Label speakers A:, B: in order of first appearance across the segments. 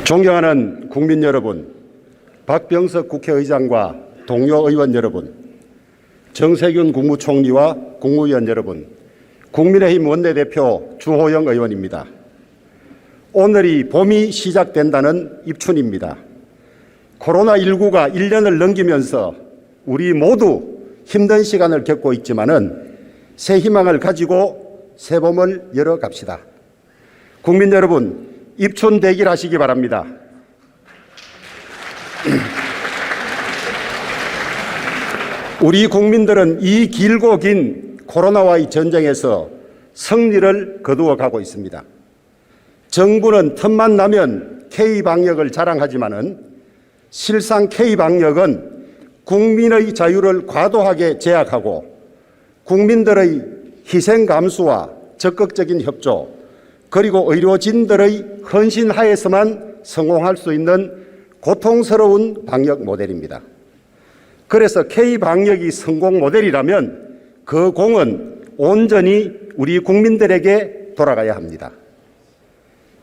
A: 존경하는 국민 여러분, 박병석 국회의장과 동료 의원 여러분, 정세균 국무총리와 국무위원 여러분, 국민의힘 원내대표 주호영 의원입니다. 오늘이 봄이 시작된다는 입춘입니다. 코로나19가 1년을 넘기면서 우리 모두 힘든 시간을 겪고 있지만은 새 희망을 가지고 새 봄을 열어갑시다. 국민 여러분, 입춘 대길하시기 바랍니다. 우리 국민들은 이 길고 긴 코로나와의 전쟁에서 승리를 거두어 가고 있습니다. 정부는 틈만 나면 K방역을 자랑하지만은 실상 K방역은 국민의 자유를 과도하게 제약하고 국민들의 희생 감수와 적극적인 협조, 그리고 의료진들의 헌신 하에서만 성공할 수 있는 고통스러운 방역 모델입니다. 그래서 K방역이 성공 모델이라면 그 공은 온전히 우리 국민들에게 돌아가야 합니다.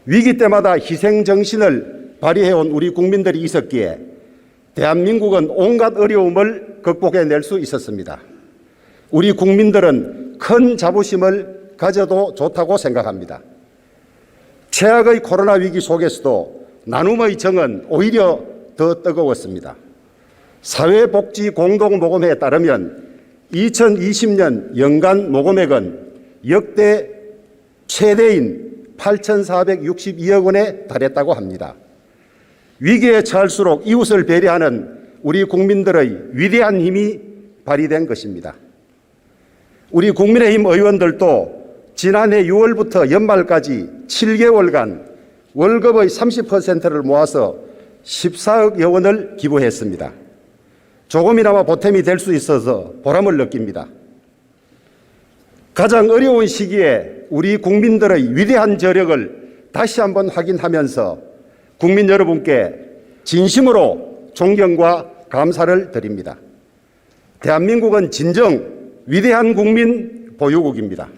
A: 위기 때마다 희생정신을 발휘해온 우리 국민들이 있었기에 대한민국은 온갖 어려움을 극복해낼 수 있었습니다. 우리 국민들은 큰 자부심을 가져도 좋다고 생각합니다. 최악의 코로나 위기 속에서도 나눔의 정은 오히려 더 뜨거웠습니다. 사회복지공동모금회에 따르면 2020년 연간 모금액은 역대 최대인 8,462억 원에 달했다고 합니다. 위기에 처할수록 이웃을 배려하는 우리 국민들의 위대한 힘이 발휘된 것입니다. 우리 국민의힘 의원들도 지난해 6월부터 연말까지 7개월간 월급의 30%를 모아서 14억여 원을 기부했습니다. 조금이나마 보탬이 될 수 있어서 보람을 느낍니다. 가장 어려운 시기에 우리 국민들의 위대한 저력을 다시 한번 확인하면서 국민 여러분께 진심으로 존경과 감사를 드립니다. 대한민국은 진정 위대한 국민 보유국입니다.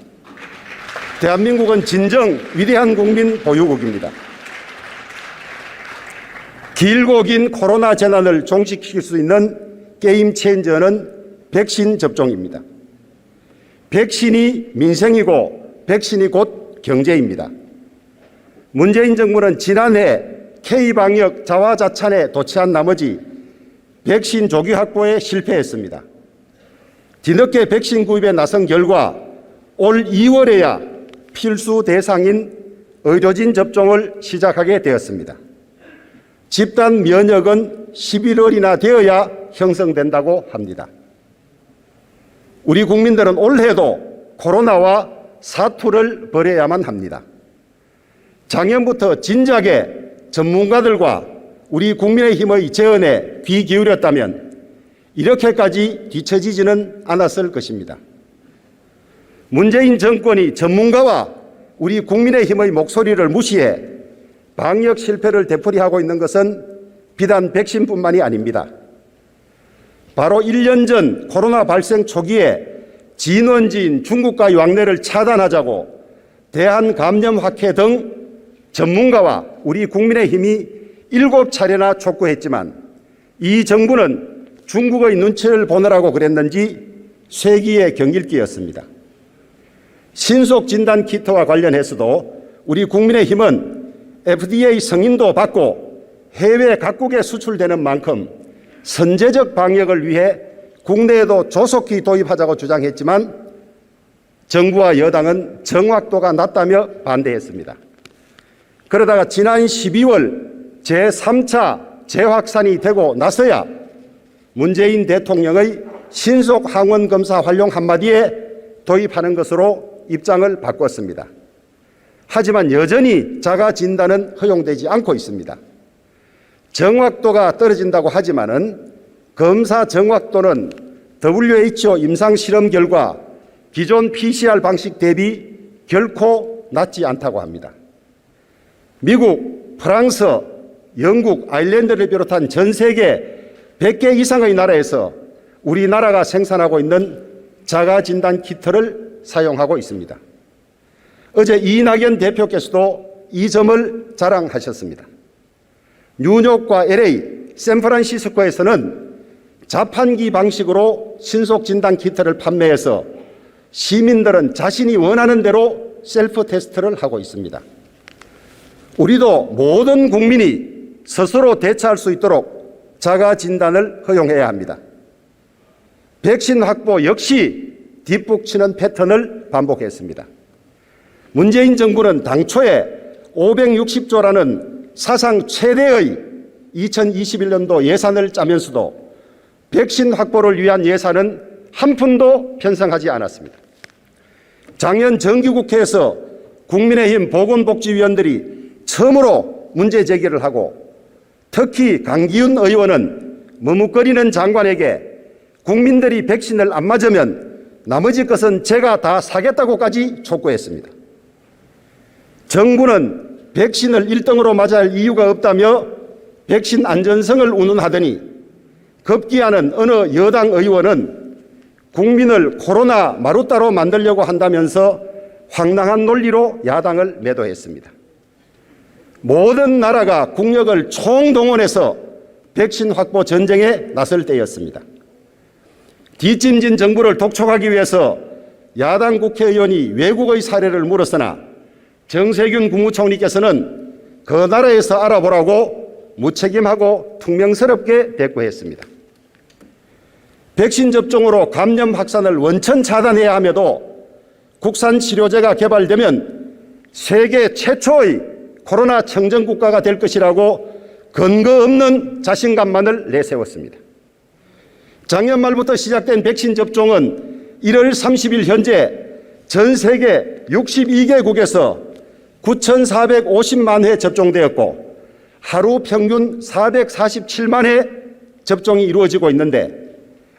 A: 대한민국은 진정 위대한 국민 보유국입니다. 길고 긴 코로나 재난을 종식시킬 수 있는 게임 체인저는 백신 접종입니다. 백신이 민생이고 백신이 곧 경제입니다. 문재인 정부는 지난해 K방역 자화자찬에 도취한 나머지 백신 조기 확보에 실패했습니다. 뒤늦게 백신 구입에 나선 결과 올 2월에야 필수 대상인 의료진 접종을 시작하게 되었습니다. 집단 면역은 11월이나 되어야 형성된다고 합니다. 우리 국민들은 올해도 코로나와 사투를 벌여야만 합니다. 작년부터 진작에 전문가들과 우리 국민의힘의 제언에 귀 기울였다면 이렇게까지 뒤처지지는 않았을 것입니다. 문재인 정권이 전문가와 우리 국민의힘의 목소리를 무시해 방역 실패를 되풀이하고 있는 것은 비단 백신뿐만이 아닙니다. 바로 1년 전 코로나 발생 초기에 진원지인 중국과의 왕래를 차단하자고 대한감염학회 등 전문가와 우리 국민의힘이 7차례나 촉구했지만 이 정부는 중국의 눈치를 보느라고 그랬는지 쇠기의 경일기였습니다. 신속 진단 키트와 관련해서도 우리 국민의힘은 FDA 승인도 받고 해외 각국에 수출되는 만큼 선제적 방역을 위해 국내에도 조속히 도입하자고 주장했지만 정부와 여당은 정확도가 낮다며 반대했습니다. 그러다가 지난 12월 제3차 재확산이 되고 나서야 문재인 대통령의 신속 항원 검사 활용 한마디에 도입하는 것으로 입장을 바꿨습니다. 하지만 여전히 자가 진단은 허용되지 않고 있습니다. 정확도가 떨어진다고 하지만은 검사 정확도는 WHO 임상 실험 결과 기존 PCR 방식 대비 결코 낮지 않다고 합니다. 미국, 프랑스, 영국, 아일랜드를 비롯한 전 세계 100개 이상의 나라에서 우리나라가 생산하고 있는 자가 진단 키트를 사용하고 있습니다. 어제 이낙연 대표께서도 이 점을 자랑하셨습니다. 뉴욕과 LA, 샌프란시스코에서는 자판기 방식으로 신속진단 키트를 판매해서 시민들은 자신이 원하는 대로 셀프 테스트를 하고 있습니다. 우리도 모든 국민이 스스로 대처할 수 있도록 자가 진단을 허용해야 합니다. 백신 확보 역시 뒷북치는 패턴을 반복했습니다. 문재인 정부는 당초에 560조라는 사상 최대의 2021년도 예산을 짜면서도 백신 확보를 위한 예산은 한 푼도 편성하지 않았습니다. 작년 정기국회에서 국민의힘 보건복지위원들이 처음으로 문제 제기를 하고 특히 강기훈 의원은 머뭇거리는 장관에게 국민들이 백신을 안 맞으면 나머지 것은 제가 다 사겠다고까지 촉구했습니다. 정부는 백신을 1등으로 맞아야 할 이유가 없다며 백신 안전성을 운운하더니 급기야는 어느 여당 의원은 국민을 코로나 마루따로 만들려고 한다면서 황당한 논리로 야당을 매도했습니다. 모든 나라가 국력을 총동원해서 백신 확보 전쟁에 나설 때였습니다. 뒷짐진 정부를 독촉하기 위해서 야당 국회의원이 외국의 사례를 물었으나 정세균 국무총리께서는 그 나라에서 알아보라고 무책임하고 퉁명스럽게 대꾸했습니다. 백신 접종으로 감염 확산을 원천 차단해야 함에도 국산 치료제가 개발되면 세계 최초의 코로나 청정 국가가 될 것이라고 근거 없는 자신감만을 내세웠습니다. 작년 말부터 시작된 백신 접종은 1월 30일 현재 전 세계 62개국에서 9,450만 회 접종되었고 하루 평균 447만 회 접종이 이루어지고 있는데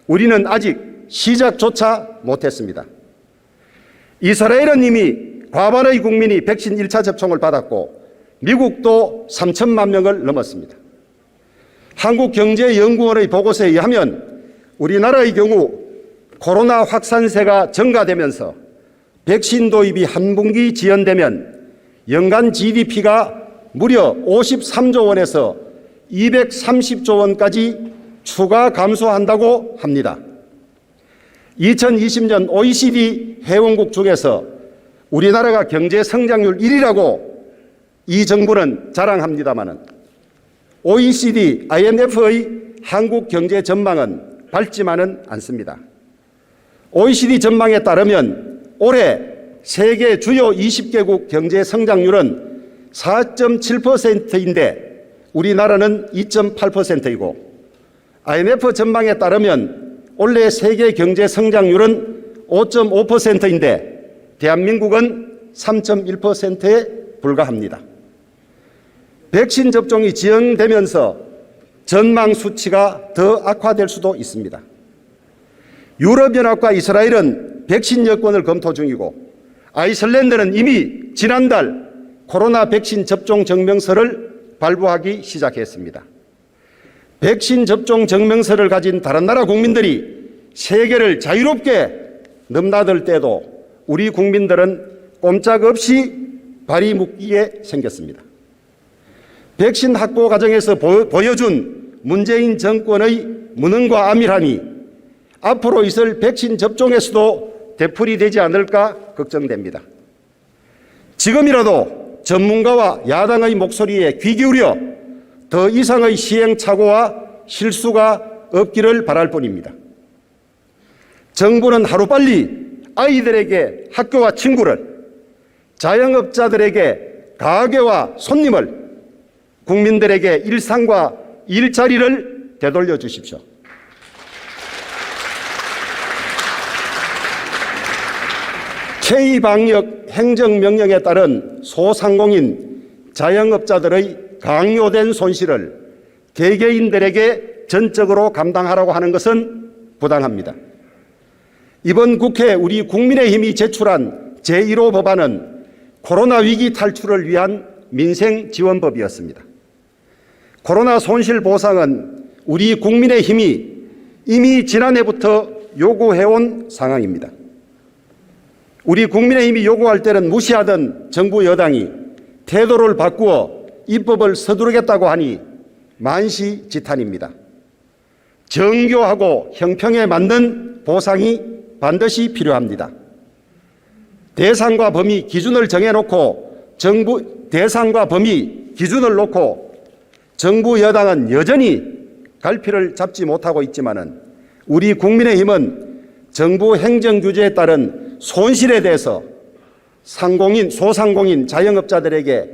A: 우리는 아직 시작조차 못했습니다. 이스라엘은 이미 과반의 국민이 백신 1차 접종을 받았고 미국도 3천만 명을 넘었습니다. 한국경제연구원의 보고서에 의하면 우리나라의 경우 코로나 확산세가 증가되면서 백신 도입이 한 분기 지연되면 연간 GDP가 무려 53조 원에서 230조 원까지 추가 감소한다고 합니다. 2020년 OECD 회원국 중에서 우리나라가 경제 성장률 1위라고 이 정부는 자랑합니다마는 OECD, IMF의 한국 경제 전망은 밝지만은 않습니다. OECD 전망에 따르면 올해 세계 주요 20개국 경제 성장률은 4.7%인데 우리나라는 2.8%이고 IMF 전망에 따르면 올해 세계 경제 성장률은 5.5%인데 대한민국은 3.1%에 불과합니다. 백신 접종이 지연되면서 전망 수치가 더 악화될 수도 있습니다. 유럽연합과 이스라엘은 백신 여권을 검토 중이고 아이슬란드는 이미 지난달 코로나 백신 접종 증명서를 발부하기 시작했습니다. 백신 접종 증명서를 가진 다른 나라 국민들이 세계를 자유롭게 넘나들 때도 우리 국민들은 꼼짝없이 발이 묶이게 생겼습니다. 백신 확보 과정에서 보여준 문재인 정권의 무능과 암밀함이 앞으로 있을 백신 접종에서도 되풀이되지 않을까 걱정됩니다. 지금이라도 전문가와 야당의 목소리에 귀 기울여 더 이상의 시행착오와 실수가 없기를 바랄 뿐입니다. 정부는 하루빨리 아이들에게 학교와 친구를, 자영업자들에게 가게와 손님을, 국민들에게 일상과 일자리를 되돌려 주십시오. K방역 행정명령에 따른 소상공인 자영업자들의 강요된 손실을 개개인들에게 전적으로 감당하라고 하는 것은 부당합니다. 이번 국회 우리 국민의힘이 제출한 제1호 법안은 코로나 위기 탈출을 위한 민생지원법이었습니다. 코로나 손실 보상은 우리 국민의힘이 이미 지난해부터 요구해온 상황입니다. 우리 국민의힘이 요구할 때는 무시하던 정부 여당이 태도를 바꾸어 입법을 서두르겠다고 하니 만시지탄입니다. 정교하고 형평에 맞는 보상이 반드시 필요합니다. 대상과 범위 기준을 정해놓고 대상과 범위 기준을 놓고 정부 여당은 여전히 갈피를 잡지 못하고 있지만은 우리 국민의힘은 정부 행정규제에 따른 손실에 대해서 소상공인 자영업자들에게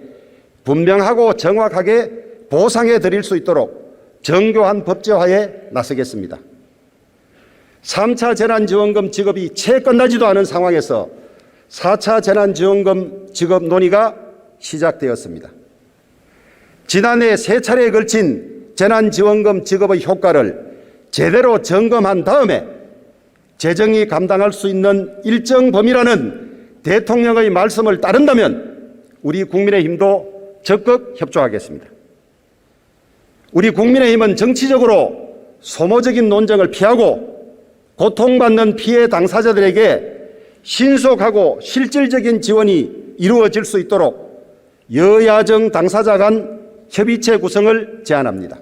A: 분명하고 정확하게 보상해 드릴 수 있도록 정교한 법제화에 나서겠습니다. 3차 재난지원금 지급이 채 끝나지도 않은 상황에서 4차 재난지원금 지급 논의가 시작되었습니다. 지난해 3차례에 걸친 재난지원금 지급의 효과를 제대로 점검한 다음에 재정이 감당할 수 있는 일정 범위라는 대통령의 말씀을 따른다면 우리 국민의힘도 적극 협조하겠습니다. 우리 국민의힘은 정치적으로 소모적인 논쟁을 피하고 고통받는 피해 당사자들에게 신속하고 실질적인 지원이 이루어질 수 있도록 여야정 당사자 간 협의체 구성을 제안합니다.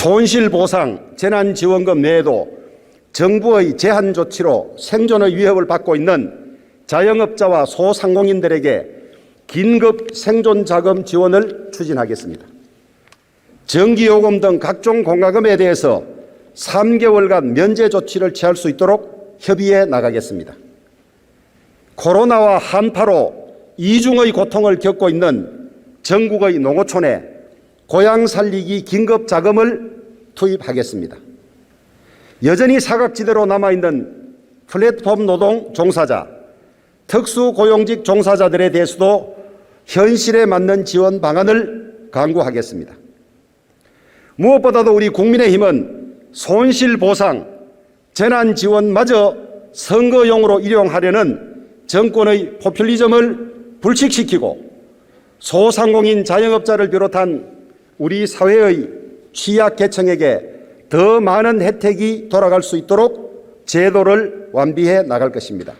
A: 손실보상, 재난지원금 외에도 정부의 제한 조치로 생존의 위협을 받고 있는 자영업자와 소상공인들에게 긴급 생존자금 지원을 추진하겠습니다. 전기요금 등 각종 공과금에 대해서 3개월간 면제 조치를 취할 수 있도록 협의해 나가겠습니다. 코로나와 한파로 이중의 고통을 겪고 있는 전국의 농어촌에 고향 살리기 긴급 자금을 투입하겠습니다. 여전히 사각지대로 남아있는 플랫폼 노동 종사자, 특수고용직 종사자들에 대해서도 현실에 맞는 지원 방안을 강구하겠습니다. 무엇보다도 우리 국민의힘은 손실보상, 재난지원마저 선거용으로 이용하려는 정권의 포퓰리즘을 불식시키고 소상공인 자영업자를 비롯한 우리 사회의 취약계층에게 더 많은 혜택이 돌아갈 수 있도록 제도를 완비해 나갈 것입니다.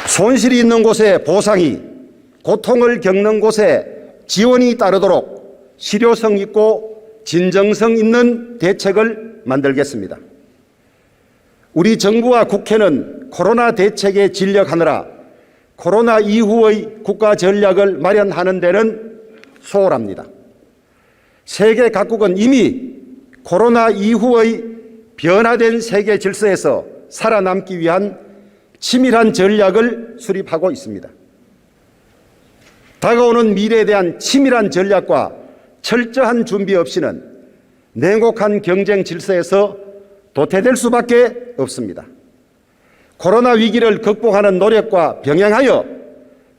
A: 손실이 있는 곳에 보상이, 고통을 겪는 곳에 지원이 따르도록 실효성 있고 진정성 있는 대책을 만들겠습니다. 우리 정부와 국회는 코로나 대책에 진력하느라 코로나 이후의 국가 전략을 마련하는 데는 소홀합니다. 세계 각국은 이미 코로나 이후의 변화된 세계 질서에서 살아남기 위한 치밀한 전략을 수립하고 있습니다. 다가오는 미래에 대한 치밀한 전략과 철저한 준비 없이는 냉혹한 경쟁 질서에서 도태될 수밖에 없습니다. 코로나 위기를 극복하는 노력과 병행하여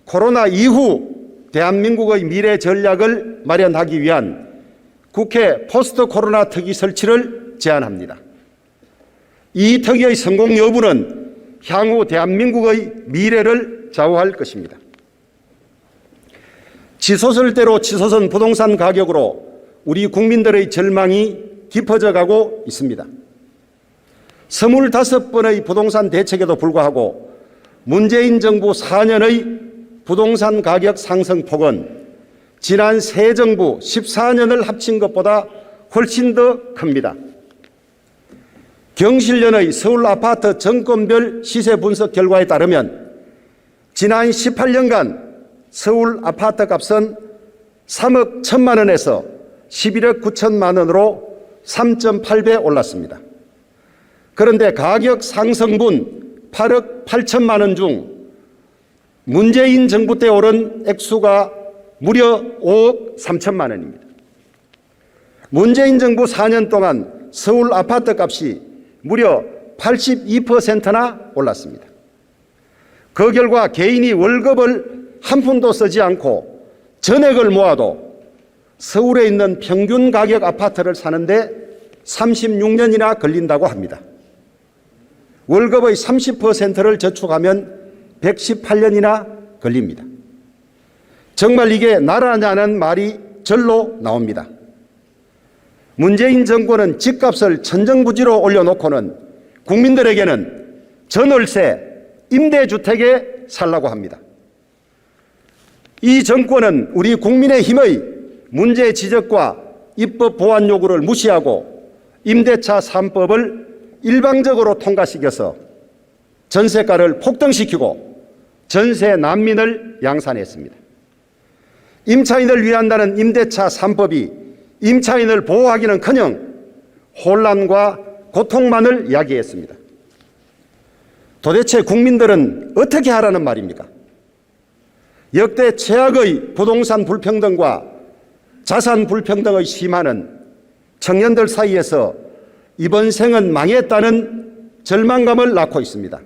A: 코로나 이후 대한민국의 미래 전략을 마련하기 위한 국회 포스트 코로나 특위 설치를 제안합니다. 이 특위의 성공 여부는 향후 대한민국의 미래를 좌우할 것입니다. 치솟을대로 치솟은 부동산 가격으로 우리 국민들의 절망이 깊어져 가고 있습니다. 25번의 부동산 대책에도 불구하고 문재인 정부 4년의 부동산 가격 상승폭은 지난 새 정부 14년을 합친 것보다 훨씬 더 큽니다. 경실련의 서울 아파트 정권별 시세 분석 결과에 따르면 지난 18년간 서울 아파트 값은 3억 1천만 원에서 11억 9천만 원으로 3.8배 올랐습니다. 그런데 가격 상승분 8억 8천만 원 중 문재인 정부 때 오른 액수가 무려 5억 3천만 원입니다. 문재인 정부 4년 동안 서울 아파트 값이 무려 82%나 올랐습니다. 그 결과 개인이 월급을 한 푼도 쓰지 않고 전액을 모아도 서울에 있는 평균 가격 아파트를 사는데 36년이나 걸린다고 합니다. 월급의 30%를 저축하면 118년이나 걸립니다. 정말 이게 나라냐는 말이 절로 나옵니다. 문재인 정권은 집값을 천정부지로 올려놓고는 국민들에게는 전월세, 임대주택에 살라고 합니다. 이 정권은 우리 국민의힘의 문제 지적과 입법 보완 요구를 무시하고 임대차 3법을 일방적으로 통과시켜서 전세가를 폭등시키고 전세 난민을 양산했습니다. 임차인을 위한다는 임대차 3법이 임차인을 보호하기는커녕 혼란과 고통만을 야기했습니다. 도대체 국민들은 어떻게 하라는 말입니까? 역대 최악의 부동산 불평등과 자산 불평등의 심화는 청년들 사이에서 이번 생은 망했다는 절망감을 낳고 있습니다.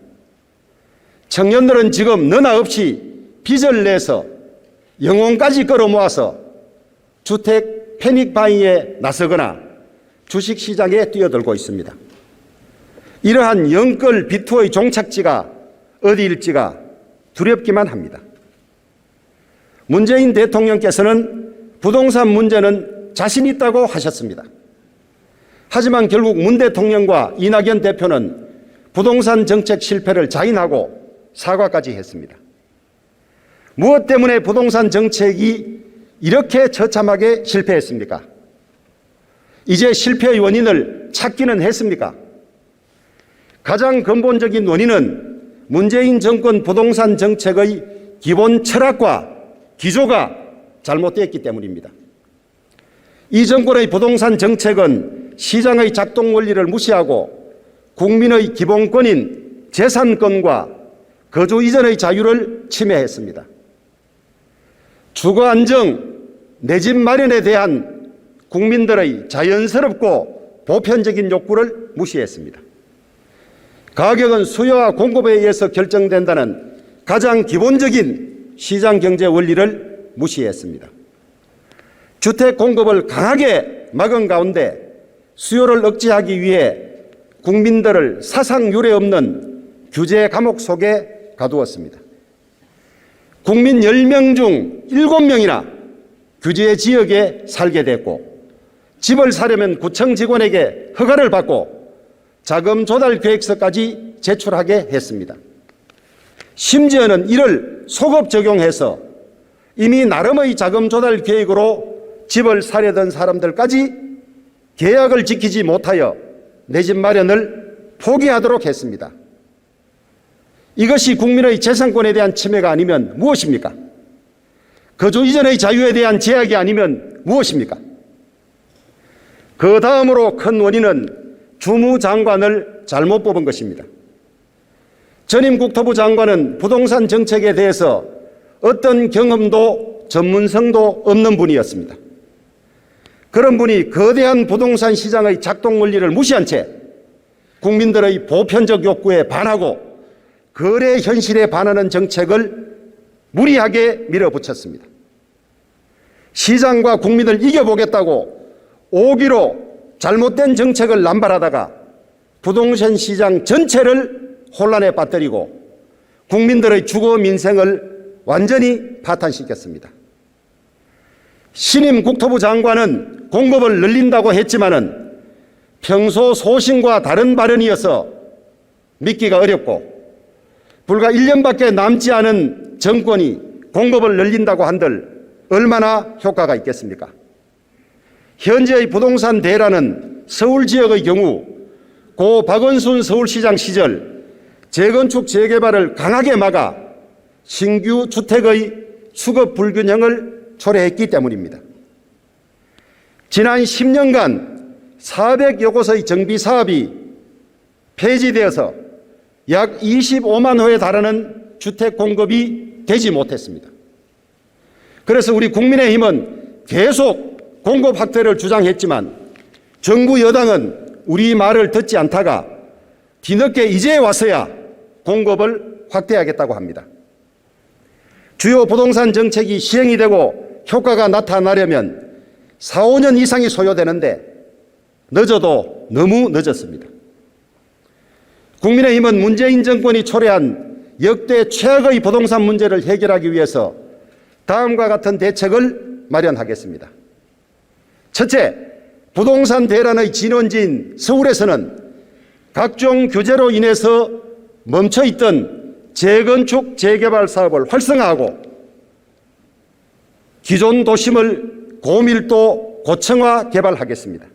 A: 청년들은 지금 너나 없이 빚을 내서 영혼까지 끌어모아서 주택 패닉 바잉에 나서거나 주식시장에 뛰어들고 있습니다. 이러한 영끌 비투의 종착지가 어디일지가 두렵기만 합니다. 문재인 대통령께서는 부동산 문제는 자신 있다고 하셨습니다. 하지만 결국 문 대통령과 이낙연 대표는 부동산 정책 실패를 자인하고 사과까지 했습니다. 무엇 때문에 부동산 정책이 이렇게 처참하게 실패했습니까? 이제 실패의 원인을 찾기는 했습니까? 가장 근본적인 원인은 문재인 정권 부동산 정책의 기본 철학과 기조가 잘못되었기 때문입니다. 이 정권의 부동산 정책은 시장의 작동 원리를 무시하고 국민의 기본권인 재산권과 거주 이전의 자유를 침해했습니다. 주거 안정, 내 집 마련에 대한 국민들의 자연스럽고 보편적인 욕구를 무시했습니다. 가격은 수요와 공급에 의해서 결정된다는 가장 기본적인 시장 경제 원리를 무시했습니다. 주택 공급을 강하게 막은 가운데 수요를 억제하기 위해 국민들을 사상 유례 없는 규제 감옥 속에 가두었습니다. 국민 10명 중 7명이나 규제 지역에 살게 됐고, 집을 사려면 구청 직원에게 허가를 받고 자금 조달 계획서까지 제출하게 했습니다. 심지어는 이를 소급 적용해서 이미 나름의 자금 조달 계획으로 집을 사려던 사람들까지 계약을 지키지 못하여 내 집 마련을 포기하도록 했습니다. 이것이 국민의 재산권에 대한 침해가 아니면 무엇입니까? 거주 이전의 자유에 대한 제약이 아니면 무엇입니까? 그 다음으로 큰 원인은 주무장관을 잘못 뽑은 것입니다. 전임 국토부 장관은 부동산 정책에 대해서 어떤 경험도 전문성도 없는 분이었습니다. 그런 분이 거대한 부동산 시장의 작동 원리를 무시한 채 국민들의 보편적 욕구에 반하고 거래 현실에 반하는 정책을 무리하게 밀어붙였습니다. 시장과 국민을 이겨보겠다고 오기로 잘못된 정책을 남발하다가 부동산 시장 전체를 혼란에 빠뜨리고 국민들의 주거 민생을 완전히 파탄시켰습니다. 신임 국토부 장관은 공급을 늘린다고 했지만은 평소 소신과 다른 발언이어서 믿기가 어렵고, 불과 1년밖에 남지 않은 정권이 공급을 늘린다고 한들 얼마나 효과가 있겠습니까? 현재의 부동산 대란은 서울 지역의 경우 고 박원순 서울시장 시절 재건축 재개발을 강하게 막아 신규 주택의 수급 불균형을 초래했기 때문입니다. 지난 10년간 400여 곳의 정비 사업이 폐지되어서 약 25만 호에 달하는 주택 공급이 되지 못했습니다. 그래서 우리 국민의힘은 계속 공급 확대를 주장했지만 정부 여당은 우리 말을 듣지 않다가 뒤늦게 이제 와서야 공급을 확대하겠다고 합니다. 주요 부동산 정책이 시행이 되고 효과가 나타나려면 4, 5년 이상이 소요되는데 늦어도 너무 늦었습니다. 국민의힘은 문재인 정권이 초래한 역대 최악의 부동산 문제를 해결하기 위해서 다음과 같은 대책을 마련하겠습니다. 첫째, 부동산 대란의 진원지인 서울에서는 각종 규제로 인해서 멈춰있던 재건축, 재개발 사업을 활성화하고 기존 도심을 고밀도, 고층화 개발하겠습니다.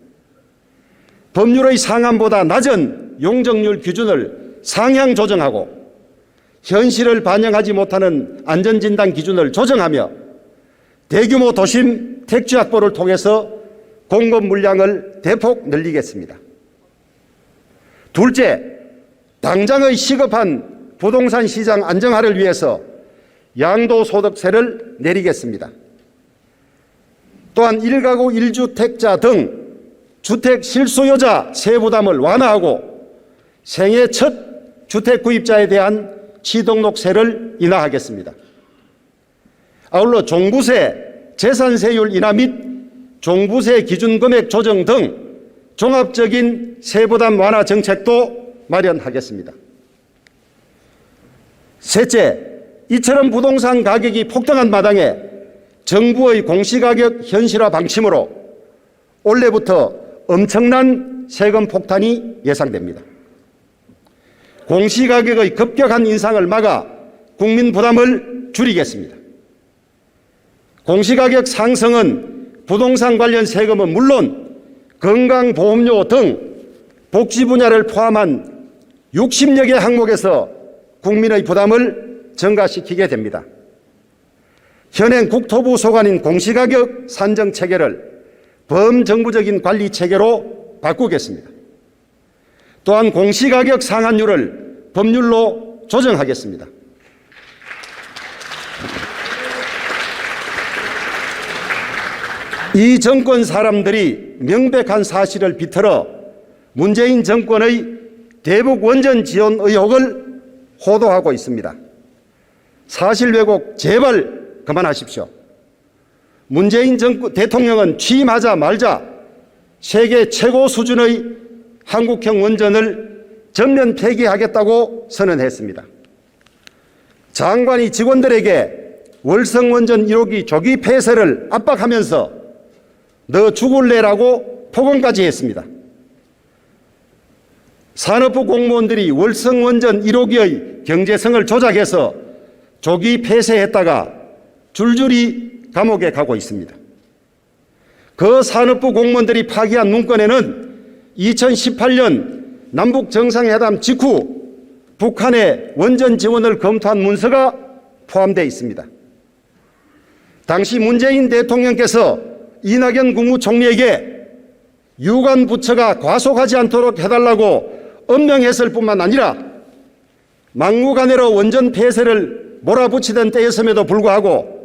A: 법률의 상한보다 낮은 용적률 기준을 상향 조정하고 현실을 반영하지 못하는 안전진단 기준을 조정하며 대규모 도심 택지 확보를 통해서 공급 물량을 대폭 늘리겠습니다. 둘째, 당장의 시급한 부동산 시장 안정화를 위해서 양도소득세를 내리겠습니다. 또한 1가구 1주택자 등 주택 실소유자 세부담을 완화하고 생애 첫 주택 구입자에 대한 취등록세를 인하하겠습니다. 아울러 종부세, 재산세율 인하 및 종부세 기준금액 조정 등 종합적인 세부담 완화 정책도 마련하겠습니다. 셋째, 이처럼 부동산 가격이 폭등한 마당에 정부의 공시가격 현실화 방침으로 올해부터 엄청난 세금 폭탄이 예상됩니다. 공시가격의 급격한 인상을 막아 국민 부담을 줄이겠습니다. 공시가격 상승은 부동산 관련 세금은 물론 건강보험료 등 복지 분야를 포함한 60여 개 항목에서 국민의 부담을 증가시키게 됩니다. 현행 국토부 소관인 공시가격 산정 체계를 범정부적인 관리 체계로 바꾸겠습니다. 또한 공시가격 상한율을 법률로 조정하겠습니다. 이 정권 사람들이 명백한 사실을 비틀어 문재인 정권의 대북 원전 지원 의혹을 호도하고 있습니다. 사실 왜곡 제발 그만하십시오. 문재인 대통령은 취임하자마자 세계 최고 수준의 한국형 원전을 전면 폐기하겠다고 선언했습니다. 장관이 직원들에게 월성원전 1호기 조기 폐쇄를 압박하면서 너 죽을래라고 폭언까지 했습니다. 산업부 공무원들이 월성원전 1호기의 경제성을 조작해서 조기 폐쇄했다가 줄줄이 감옥에 가고 있습니다. 그 산업부 공무원들이 파기한 문건에는 2018년 남북 정상회담 직후 북한의 원전 지원을 검토한 문서가 포함되어 있습니다. 당시 문재인 대통령께서 이낙연 국무총리에게 유관 부처가 과속하지 않도록 해달라고 엄명했을 뿐만 아니라 막무가내로 원전 폐쇄를 몰아붙이던 때였음에도 불구하고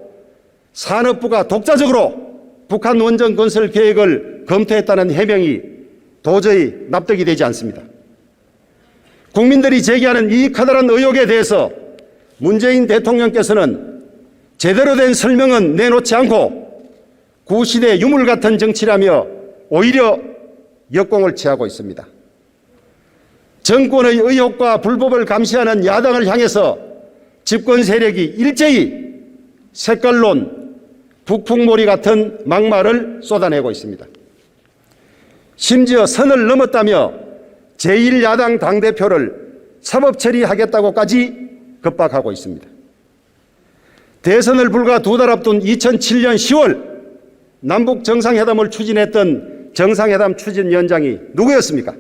A: 산업부가 독자적으로 북한 원전 건설 계획을 검토했다는 해명이 도저히 납득이 되지 않습니다. 국민들이 제기하는 이 커다란 의혹에 대해서 문재인 대통령께서는 제대로 된 설명은 내놓지 않고 구시대 유물 같은 정치라며 오히려 역공을 취하고 있습니다. 정권의 의혹과 불법을 감시하는 야당을 향해서 집권 세력이 일제히 색깔론, 북풍몰이 같은 막말을 쏟아내고 있습니다. 심지어 선을 넘었다며 제1야당 당대표를 사법 처리하겠다고까지 급박하고 있습니다. 대선을 불과 2달 앞둔 2007년 10월 남북 정상회담을 추진했던 정상회담 추진위원장이 누구였습니까?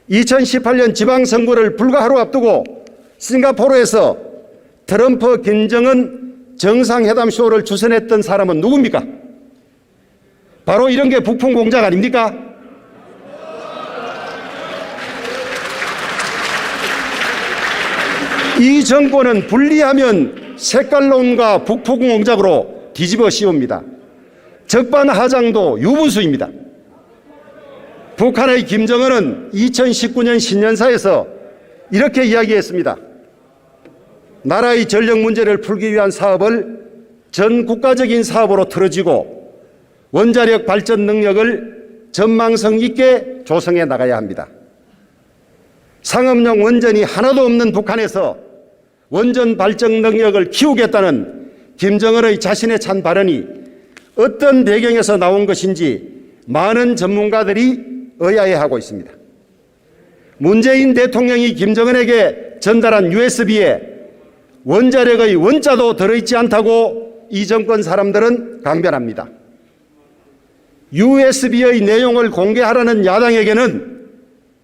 A: 2018년 지방선거를 불과 하루 앞두고 싱가포르에서 트럼프 김정은 정상회담 쇼를 주선했던 사람은 누굽니까? 바로 이런 게 북풍 공작 아닙니까? 이 정권은 분리하면 색깔론과 북풍 공작으로 뒤집어 씌웁니다. 적반하장도 유분수입니다. 북한의 김정은은 2019년 신년사에서 이렇게 이야기했습니다. 나라의 전력 문제를 풀기 위한 사업을 전 국가적인 사업으로 틀어지고 원자력 발전 능력을 전망성 있게 조성해 나가야 합니다. 상업용 원전이 하나도 없는 북한에서 원전 발전 능력을 키우겠다는 김정은의 자신의 찬 발언이 어떤 배경에서 나온 것인지 많은 전문가들이 의아해하고 있습니다. 문재인 대통령이 김정은에게 전달한 USB에 원자력의 원자도 들어있지 않다고 이 정권 사람들은 강변합니다. USB의 내용을 공개하라는 야당에게는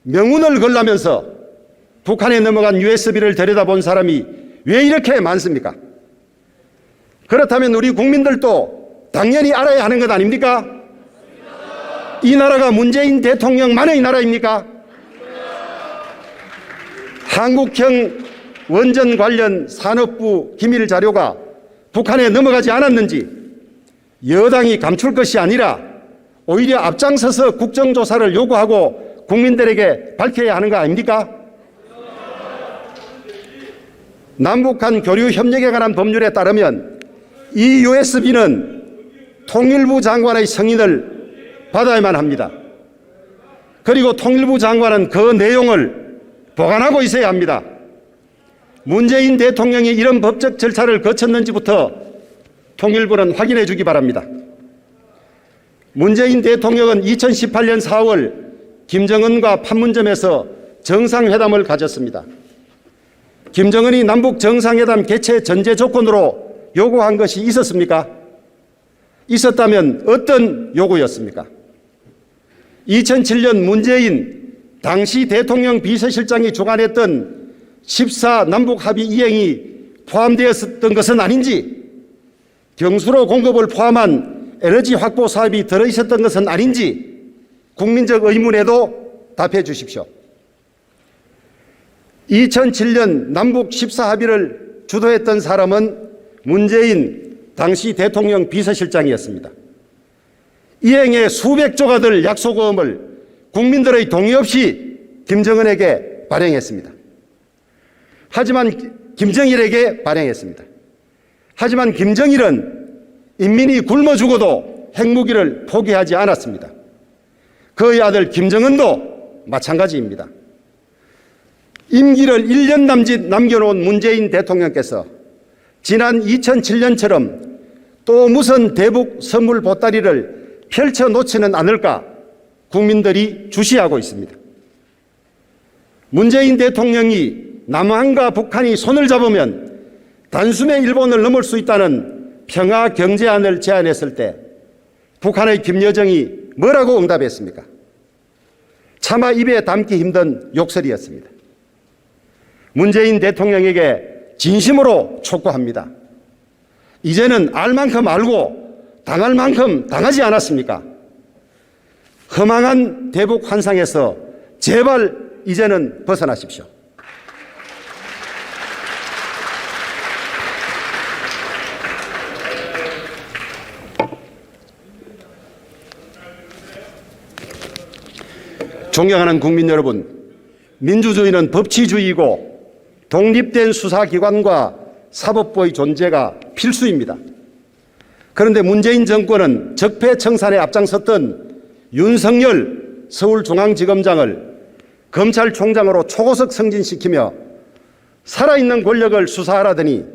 A: 명운을 걸라면서 북한에 넘어간 USB를 들여다본 사람이 왜 이렇게 많습니까? 그렇다면 우리 국민들도 당연히 알아야 하는 것 아닙니까? 이 나라가 문재인 대통령만의 나라입니까? 한국형 원전 관련 산업부 기밀 자료가 북한에 넘어가지 않았는지 여당이 감출 것이 아니라 오히려 앞장서서 국정조사를 요구하고 국민들에게 밝혀야 하는 거 아닙니까? 남북한 교류 협력에 관한 법률에 따르면 이 USB는 통일부 장관의 승인을 받아야만 합니다. 그리고 통일부 장관은 그 내용을 보관하고 있어야 합니다. 문재인 대통령이 이런 법적 절차를 거쳤는지부터 통일부는 확인해 주기 바랍니다. 문재인 대통령은 2018년 4월 김정은과 판문점에서 정상회담을 가졌습니다. 김정은이 남북 정상회담 개최 전제 조건으로 요구한 것이 있었습니까? 있었다면 어떤 요구였습니까? 2007년 문재인 당시 대통령 비서실장이 주관했던 14 남북 합의 이행이 포함되었던 것은 아닌지, 경수로 공급을 포함한 에너지 확보 사업이 들어있었던 것은 아닌지 국민적 의문에도 답해 주십시오. 2007년 남북 14 합의를 주도했던 사람은 문재인 당시 대통령 비서실장이었습니다. 이행에 수백조가 될 약속금을 국민들의 동의 없이 김정은에게 발행했습니다. 하지만 김정일에게 발행했습니다. 하지만 김정일은 인민이 굶어 죽어도 핵무기를 포기하지 않았습니다. 그의 아들 김정은도 마찬가지입니다. 임기를 1년 남짓 남겨놓은 문재인 대통령께서 지난 2007년처럼 또 무슨 대북 선물 보따리를 펼쳐놓지는 않을까 국민들이 주시하고 있습니다. 문재인 대통령이 남한과 북한이 손을 잡으면 단숨에 일본을 넘을 수 있다는 평화경제안을 제안했을 때 북한의 김여정이 뭐라고 응답했습니까? 차마 입에 담기 힘든 욕설이었습니다. 문재인 대통령에게 진심으로 촉구합니다. 이제는 알 만큼 알고 당할 만큼 당하지 않았습니까? 허망한 대북 환상에서 제발 이제는 벗어나십시오. 존경하는 국민 여러분, 민주주의는 법치주의이고 독립된 수사기관과 사법부의 존재가 필수입니다. 그런데 문재인 정권은 적폐청산에 앞장섰던 윤석열 서울중앙지검장을 검찰총장으로 초고속 승진시키며 살아있는 권력을 수사하라더니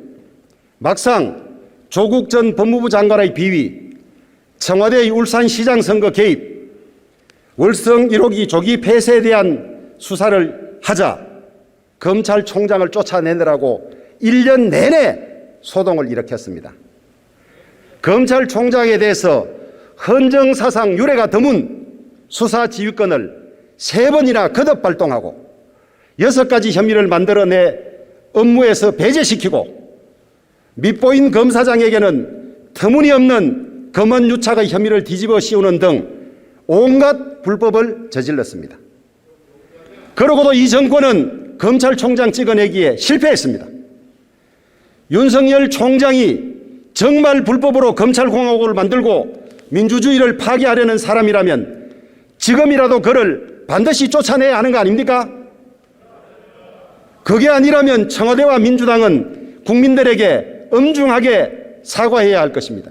A: 막상 조국 전 법무부 장관의 비위, 청와대의 울산시장 선거 개입, 월성 1호기 조기 폐쇄에 대한 수사를 하자 검찰총장을 쫓아내느라고 1년 내내 소동을 일으켰습니다. 검찰총장에 대해서 헌정사상 유례가 드문 수사지휘권을 3번이나 거듭 발동하고 6가지 혐의를 만들어내 업무에서 배제시키고 밑보인 검사장에게는 터무니없는 검언유착의 혐의를 뒤집어 씌우는 등 온갖 불법을 저질렀습니다. 그러고도 이 정권은 검찰총장 찍어내기에 실패했습니다. 윤석열 총장이 정말 불법으로 검찰공화국을 만들고 민주주의를 파괴하려는 사람이라면 지금이라도 그를 반드시 쫓아내야 하는 거 아닙니까? 그게 아니라면 청와대와 민주당은 국민들에게 엄중하게 사과해야 할 것입니다.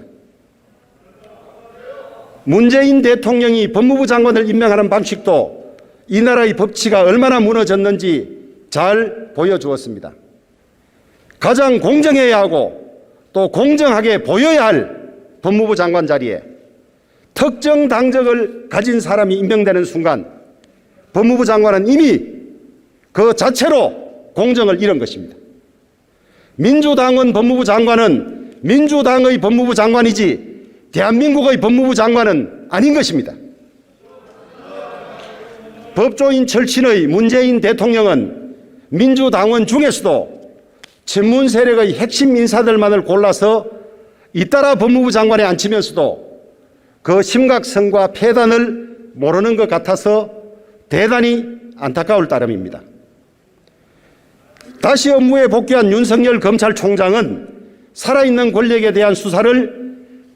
A: 문재인 대통령이 법무부 장관을 임명하는 방식도 이 나라의 법치가 얼마나 무너졌는지 잘 보여주었습니다. 가장 공정해야 하고 또 공정하게 보여야 할 법무부 장관 자리에 특정 당적을 가진 사람이 임명되는 순간 법무부 장관은 이미 그 자체로 공정을 잃은 것입니다. 민주당은 법무부 장관은 민주당의 법무부 장관이지 대한민국의 법무부 장관은 아닌 것입니다. 법조인 철친의 문재인 대통령은 민주당원 중에서도 친문 세력의 핵심 인사들만을 골라서 잇따라 법무부 장관에 앉히면서도 그 심각성과 폐단을 모르는 것 같아서 대단히 안타까울 따름입니다. 다시 업무에 복귀한 윤석열 검찰총장은 살아있는 권력에 대한 수사를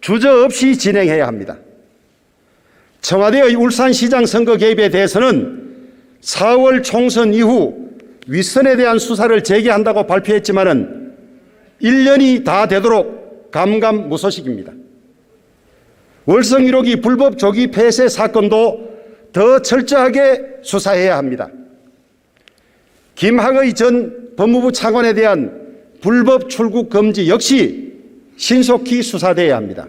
A: 주저없이 진행해야 합니다. 청와대의 울산시장 선거 개입에 대해서는 4월 총선 이후 윗선에 대한 수사를 재개한다고 발표했지만은 1년이 다 되도록 감감무소식입니다. 월성 1호기 불법 조기 폐쇄 사건도 더 철저하게 수사해야 합니다. 김학의 전 법무부 차관에 대한 불법 출국 금지 역시 신속히 수사돼야 합니다.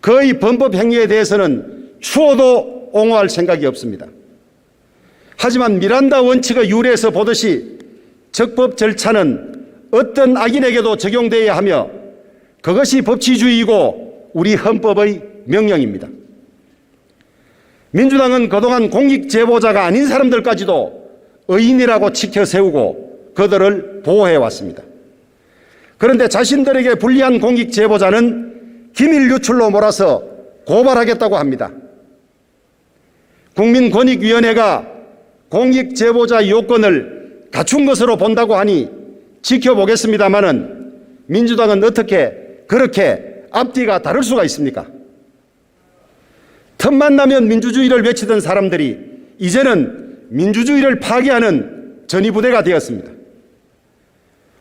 A: 그의 범법 행위에 대해서는 추호도 옹호할 생각이 없습니다. 하지만 미란다 원칙의 유래에서 보듯이 적법 절차는 어떤 악인에게도 적용되어야 하며 그것이 법치주의이고 우리 헌법의 명령입니다. 민주당은 그동안 공익 제보자가 아닌 사람들까지도 의인이라고 치켜 세우고 그들을 보호해왔습니다. 그런데 자신들에게 불리한 공익 제보자는 기밀 유출로 몰아서 고발하겠다고 합니다. 국민권익위원회가 공익 제보자 요건을 갖춘 것으로 본다고 하니 지켜보겠습니다마는 민주당은 어떻게 그렇게 앞뒤가 다를 수가 있습니까? 틈만 나면 민주주의를 외치던 사람들이 이제는 민주주의를 파괴하는 전위부대가 되었습니다.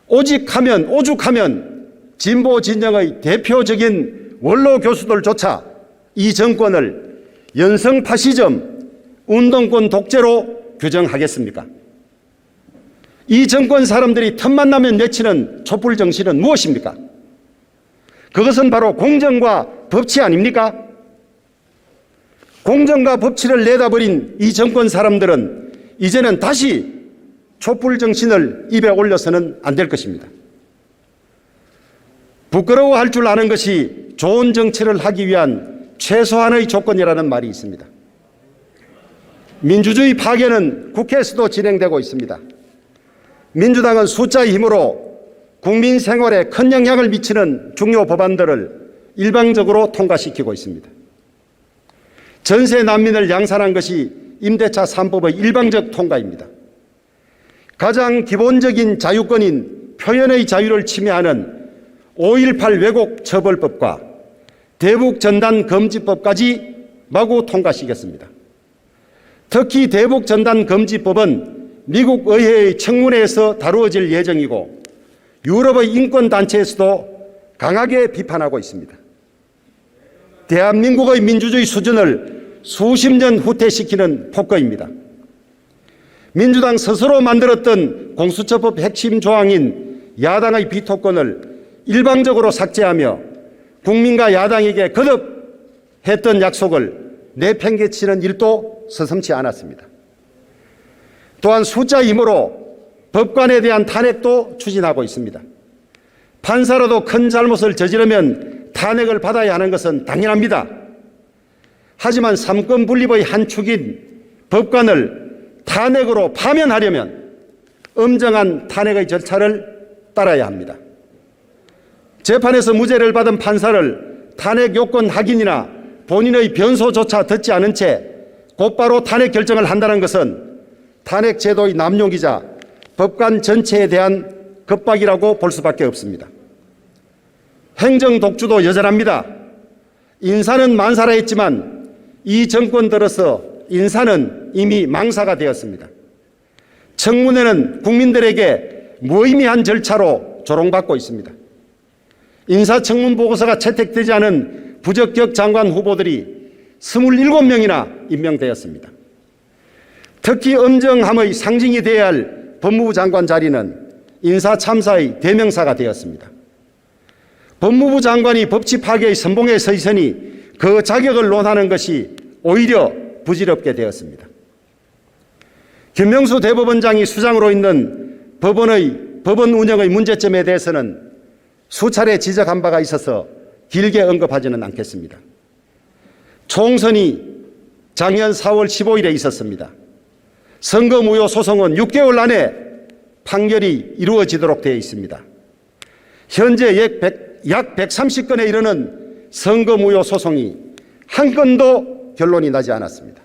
A: 오죽하면 진보 진영의 대표적인 원로 교수들조차 이 정권을 연성 파시즘, 운동권 독재로 규정하겠습니까? 이 정권 사람들이 틈만 나면 내치는 촛불 정신은 무엇입니까? 그것은 바로 공정과 법치 아닙니까? 공정과 법치를 내다버린 이 정권 사람들은 이제는 다시 촛불 정신을 입에 올려서는 안 될 것입니다. 부끄러워할 줄 아는 것이 좋은 정치를 하기 위한 최소한의 조건이라는 말이 있습니다. 민주주의 파괴는 국회에서도 진행되고 있습니다. 민주당은 숫자의 힘으로 국민 생활에 큰 영향을 미치는 중요 법안들을 일방적으로 통과시키고 있습니다. 전세 난민을 양산한 것이 임대차 3법의 일방적 통과입니다. 가장 기본적인 자유권인 표현의 자유를 침해하는 5.18 왜곡 처벌법과 대북 전단 금지법까지 마구 통과시켰습니다. 특히 대북 전단 금지법은 미국 의회의 청문회에서 다루어질 예정이고 유럽의 인권단체에서도 강하게 비판하고 있습니다. 대한민국의 민주주의 수준을 수십 년 후퇴시키는 폭거입니다. 민주당 스스로 만들었던 공수처법 핵심 조항인 야당의 비토권을 일방적으로 삭제하며 국민과 야당에게 거듭 했던 약속을 내팽개치는 일도 서슴지 않았습니다. 또한 숫자 힘으로 법관에 대한 탄핵도 추진하고 있습니다. 판사라도 큰 잘못을 저지르면 탄핵을 받아야 하는 것은 당연합니다. 하지만 삼권 분립의 한 축인 법관을 탄핵으로 파면하려면 엄정한 탄핵의 절차를 따라야 합니다. 재판에서 무죄를 받은 판사를 탄핵 요건 확인이나 본인의 변소조차 듣지 않은 채 곧바로 탄핵 결정을 한다는 것은 탄핵 제도의 남용이자 법관 전체에 대한 겁박이라고 볼 수밖에 없습니다. 행정 독주도 여전합니다. 인사는 만사라 했지만 이 정권 들어서 인사는 이미 망사가 되었습니다. 청문회는 국민들에게 무의미한 절차로 조롱받고 있습니다. 인사청문 보고서가 채택되지 않은 부적격 장관 후보들이 27명이나 임명되었습니다. 특히 엄정함의 상징이 되어야 할 법무부 장관 자리는 인사참사의 대명사가 되었습니다. 법무부 장관이 법치 파괴의 선봉에 서 있으니 그 자격을 논하는 것이 오히려 부질없게 되었습니다. 김명수 대법원장이 수장으로 있는 법원 운영의 문제점에 대해서는 수차례 지적한 바가 있어서 길게 언급하지는 않겠습니다. 총선이 작년 4월 15일에 있었습니다. 선거무효 소송은 6개월 안에 판결이 이루어지도록 되어 있습니다. 현재 약 130건에 이르는 선거무효 소송이 한 건도 결론이 나지 않았습니다.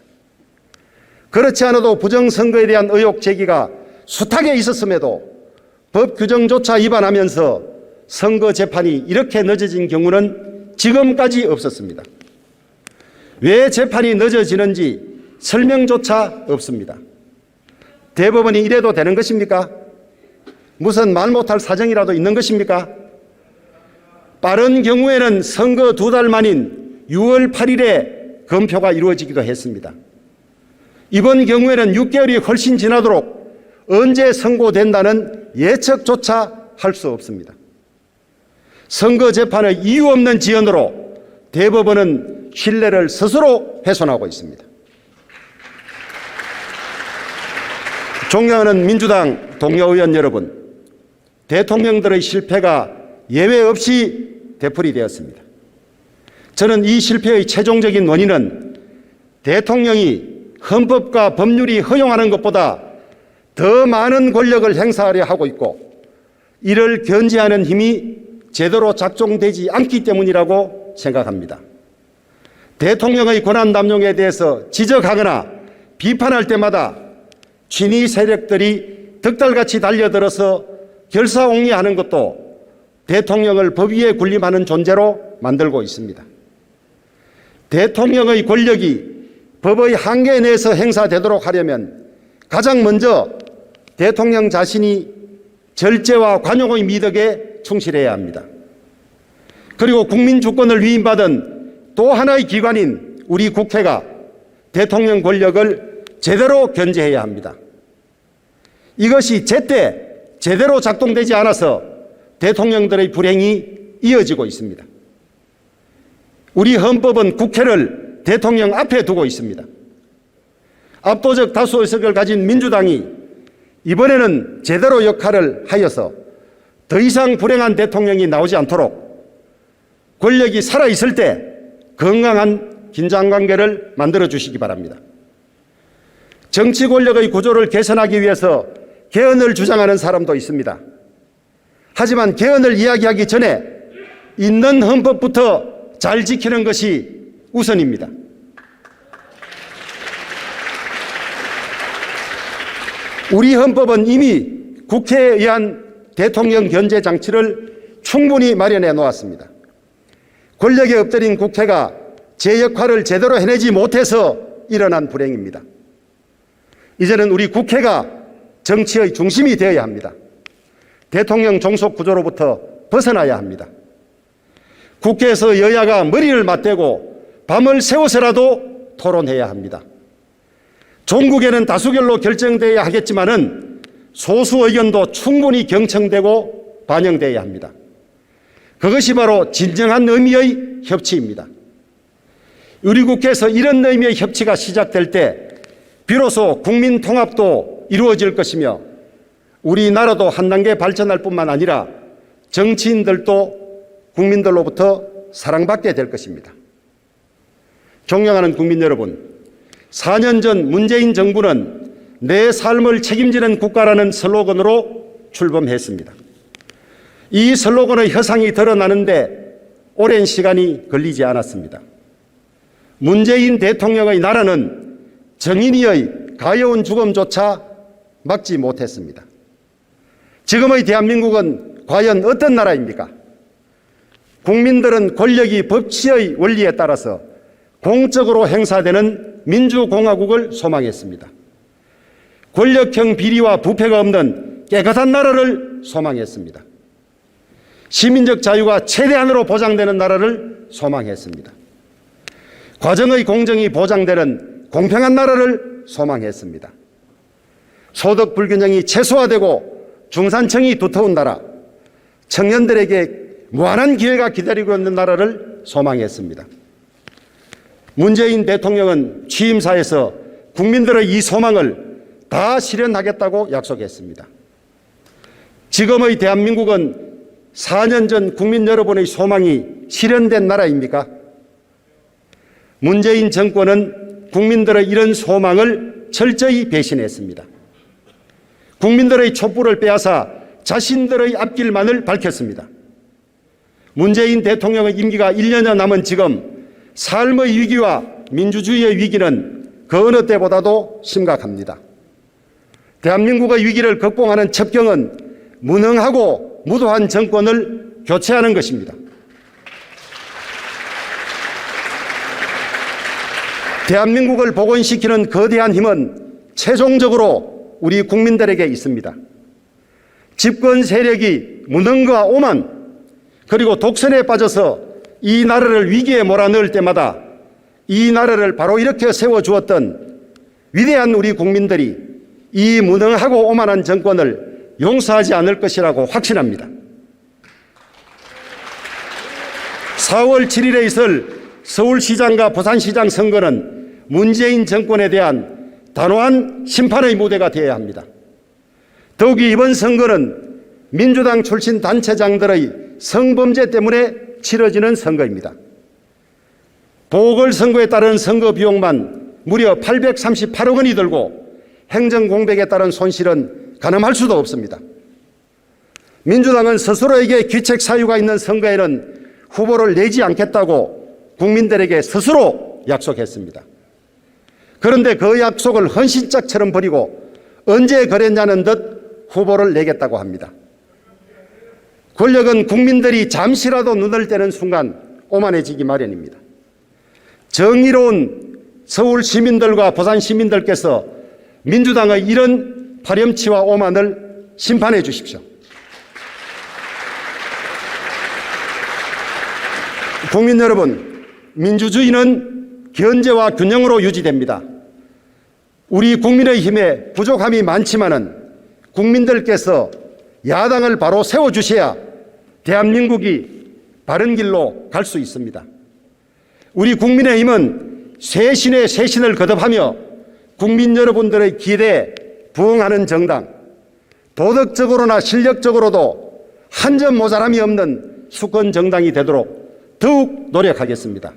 A: 그렇지 않아도 부정선거에 대한 의혹 제기가 숱하게 있었음에도 법 규정조차 위반하면서 선거 재판이 이렇게 늦어진 경우는 지금까지 없었습니다. 왜 재판이 늦어지는지 설명조차 없습니다. 대법원이 이래도 되는 것입니까? 무슨 말 못할 사정이라도 있는 것입니까? 빠른 경우에는 선거 2달 만인 6월 8일에 검표가 이루어지기도 했습니다. 이번 경우에는 6개월이 훨씬 지나도록 언제 선고된다는 예측조차 할 수 없습니다. 선거 재판의 이유 없는 지연으로 대법원은 신뢰를 스스로 훼손하고 있습니다. 존경하는 민주당 동료 의원 여러분, 대통령들의 실패가 예외 없이 되풀이되었습니다. 저는 이 실패의 최종적인 원인은 대통령이 헌법과 법률이 허용하는 것보다 더 많은 권력을 행사하려 하고 있고 이를 견제하는 힘이 제대로 작동되지 않기 때문이라고 생각합니다. 대통령의 권한 남용에 대해서 지적하거나 비판할 때마다 친위 세력들이 득달같이 달려들어서 결사옹리하는 것도 대통령을 법 위에 군림하는 존재로 만들고 있습니다. 대통령의 권력이 법의 한계 내에서 행사되도록 하려면 가장 먼저 대통령 자신이 절제와 관용의 미덕에 충실해야 합니다. 그리고 국민 주권을 위임받은 또 하나의 기관인 우리 국회가 대통령 권력을 제대로 견제해야 합니다. 이것이 제때 제대로 작동되지 않아서 대통령들의 불행이 이어지고 있습니다. 우리 헌법은 국회를 대통령 앞에 두고 있습니다. 압도적 다수 의석을 가진 민주당이 이번에는 제대로 역할을 하여서 더 이상 불행한 대통령이 나오지 않도록 권력이 살아있을 때 건강한 긴장관계를 만들어 주시기 바랍니다. 정치 권력의 구조를 개선하기 위해서 개헌을 주장하는 사람도 있습니다. 하지만 개헌을 이야기하기 전에 있는 헌법부터 잘 지키는 것이 우선입니다. 우리 헌법은 이미 국회에 의한 대통령 견제 장치를 충분히 마련해 놓았습니다. 권력에 엎드린 국회가 제 역할을 제대로 해내지 못해서 일어난 불행입니다. 이제는 우리 국회가 정치의 중심이 되어야 합니다. 대통령 종속 구조로부터 벗어나야 합니다. 국회에서 여야가 머리를 맞대고 밤을 새워서라도 토론해야 합니다. 종국에는 다수결로 결정되어야 하겠지만은 소수 의견도 충분히 경청되고 반영되어야 합니다. 그것이 바로 진정한 의미의 협치입니다. 우리 국회에서 이런 의미의 협치가 시작될 때 비로소 국민 통합도 이루어질 것이며 우리나라도 한 단계 발전할 뿐만 아니라 정치인들도 국민들로부터 사랑받게 될 것입니다. 존경하는 국민 여러분, 4년 전 문재인 정부는 내 삶을 책임지는 국가라는 슬로건으로 출범했습니다. 이 슬로건의 허상이 드러나는데 오랜 시간이 걸리지 않았습니다. 문재인 대통령의 나라는 정인이의 가여운 죽음조차 막지 못했습니다. 지금의 대한민국은 과연 어떤 나라입니까? 국민들은 권력이 법치의 원리에 따라서 공적으로 행사되는 민주공화국을 소망했습니다. 권력형 비리와 부패가 없는 깨끗한 나라를 소망했습니다. 시민적 자유가 최대한으로 보장되는 나라를 소망했습니다. 과정의 공정이 보장되는 공평한 나라를 소망했습니다. 소득 불균형이 최소화되고 중산층이 두터운 나라, 청년들에게 무한한 기회가 기다리고 있는 나라를 소망했습니다. 문재인 대통령은 취임사에서 국민들의 이 소망을 다 실현하겠다고 약속했습니다. 지금의 대한민국은 4년 전 국민 여러분의 소망이 실현된 나라입니까? 문재인 정권은 국민들의 이런 소망을 철저히 배신했습니다. 국민들의 촛불을 빼앗아 자신들의 앞길만을 밝혔습니다. 문재인 대통령의 임기가 1년여 남은 지금 삶의 위기와 민주주의의 위기는 그 어느 때보다도 심각합니다. 대한민국의 위기를 극복하는 첩경은 무능하고 무도한 정권을 교체하는 것입니다. 대한민국을 복원시키는 거대한 힘은 최종적으로 우리 국민들에게 있습니다. 집권 세력이 무능과 오만 그리고 독선에 빠져서 이 나라를 위기에 몰아넣을 때마다 이 나라를 바로 일으켜 세워주었던 위대한 우리 국민들이 이 무능하고 오만한 정권을 용서하지 않을 것이라고 확신합니다. 4월 7일에 있을 서울시장과 부산시장 선거는 문재인 정권에 대한 단호한 심판의 무대가 되어야 합니다. 더욱이 이번 선거는 민주당 출신 단체장들의 성범죄 때문에 치러지는 선거입니다. 보궐선거에 따른 선거 비용만 무려 838억 원이 들고 행정공백에 따른 손실은 가늠할 수도 없습니다. 민주당은 스스로에게 귀책 사유가 있는 선거에는 후보를 내지 않겠다고 국민들에게 스스로 약속했습니다. 그런데 그 약속을 헌신짝처럼 버리고 언제 그랬냐는 듯 후보를 내겠다고 합니다. 권력은 국민들이 잠시라도 눈을 떼는 순간 오만해지기 마련입니다. 정의로운 서울 시민들과 부산 시민들께서 민주당의 이런 파렴치와 오만을 심판해 주십시오. 국민 여러분, 민주주의는 견제와 균형으로 유지됩니다. 우리 국민의힘에 부족함이 많지만은 국민들께서 야당을 바로 세워주셔야 대한민국이 바른 길로 갈 수 있습니다. 우리 국민의힘은 쇄신의 쇄신을 거듭하며 국민 여러분들의 기대에 부응하는 정당, 도덕적으로나 실력적으로도 한 점 모자람이 없는 수권 정당이 되도록 더욱 노력하겠습니다.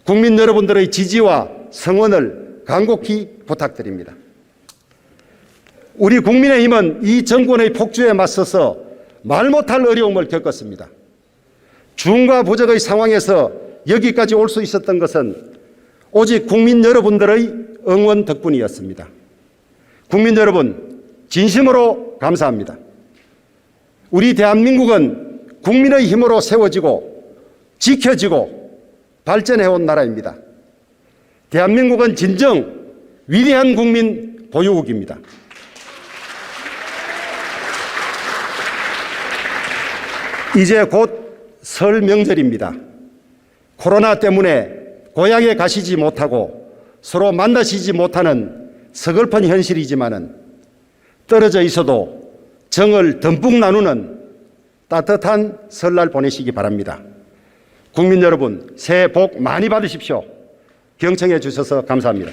A: 국민 여러분들의 지지와 성원을 간곡히 부탁드립니다. 우리 국민의힘은 이 정권의 폭주에 맞서서 말 못할 어려움을 겪었습니다. 중과 부적의 상황에서 여기까지 올 수 있었던 것은 오직 국민 여러분들의 응원 덕분이었습니다. 국민 여러분, 진심으로 감사합니다. 우리 대한민국은 국민의 힘으로 세워지고 지켜지고 발전해온 나라입니다. 대한민국은 진정 위대한 국민 보유국입니다. 이제 곧 설 명절입니다. 코로나 때문에 고향에 가시지 못하고 서로 만나시지 못하는 서글픈 현실이지만은 떨어져 있어도 정을 듬뿍 나누는 따뜻한 설날 보내시기 바랍니다. 국민 여러분, 새해 복 많이 받으십시오. 경청해 주셔서 감사합니다.